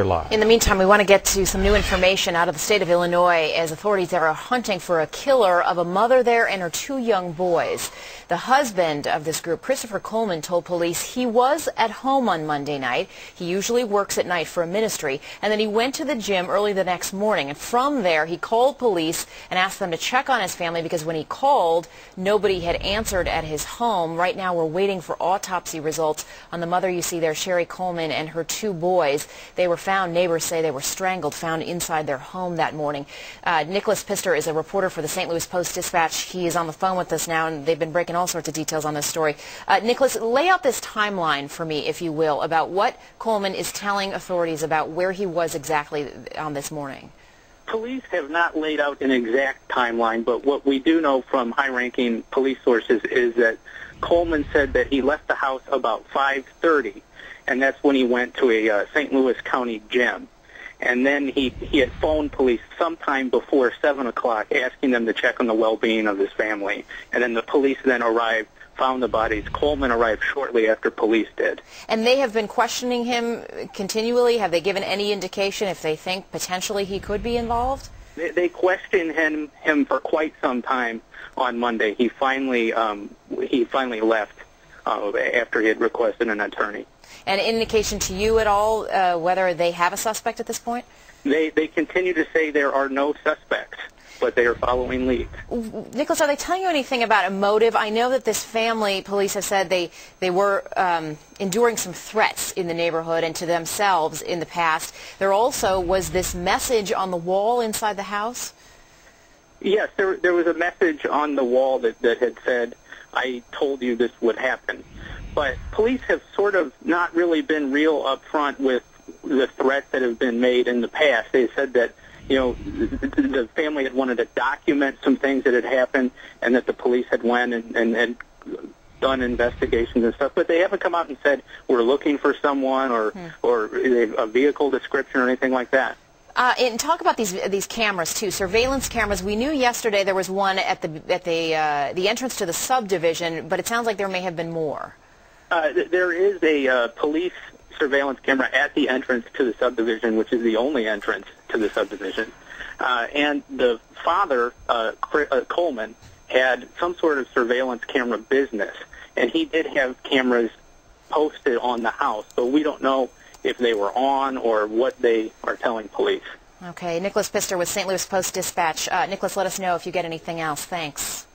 In the meantime, we want to get to some new information out of the state of Illinois as authorities are hunting for a killer of a mother there and her two young boys. The husband of this group, Chris Coleman, told police he was at home on Monday night. He usually works at night for a ministry, and then he went to the gym early the next morning. And from there, he called police and asked them to check on his family because when he called, nobody had answered at his home. Right now, we're waiting for autopsy results on the mother you see there, Sherry Coleman, and her two boys. They were found, neighbors say they were strangled, found inside their home that morning. Nicholas Pistor is a reporter for the St. Louis Post-Dispatch. He is on the phone with us now, and they've been breaking all sorts of details on this story. Nicholas, lay out this timeline for me, if you will, about what Coleman is telling authorities about where he was exactly on this morning. Police have not laid out an exact timeline, but what we do know from high-ranking police sources is that Coleman said that he left the house about 5:30, and that's when he went to a St. Louis County gym. And then he had phoned police sometime before 7 o'clock asking them to check on the well-being of his family. And then the police then arrived, found the bodies. Coleman arrived shortly after police did. And they have been questioning him continually? Have they given any indication if they think potentially he could be involved? They questioned him for quite some time on Monday. He finally left after he had requested an attorney. An indication to you at all whether they have a suspect at this point? They continue to say there are no suspects, but they are following leads. Nicholas, are they telling you anything about a motive? I know that this family, police have said they were enduring some threats in the neighborhood and to themselves in the past. There also was this message on the wall inside the house? Yes, there was a message on the wall that had said, "I told you this would happen." But police have sort of not really been real upfront with the threats that have been made in the past. They said that, you know, the family had wanted to document some things that had happened and that the police had went and done investigations and stuff. But they haven't come out and said, we're looking for someone or a vehicle description or anything like that. And talk about these cameras too, surveillance cameras. We knew yesterday there was one at the entrance to the subdivision, but it sounds like there may have been more. There is a police surveillance camera at the entrance to the subdivision, which is the only entrance to the subdivision. And the father, Coleman, had some sort of surveillance camera business, and he did have cameras posted on the house, but we don't know if they were on or what they are telling police. Okay, Nicholas Pistor with St. Louis Post-Dispatch. Nicholas, let us know if you get anything else. Thanks.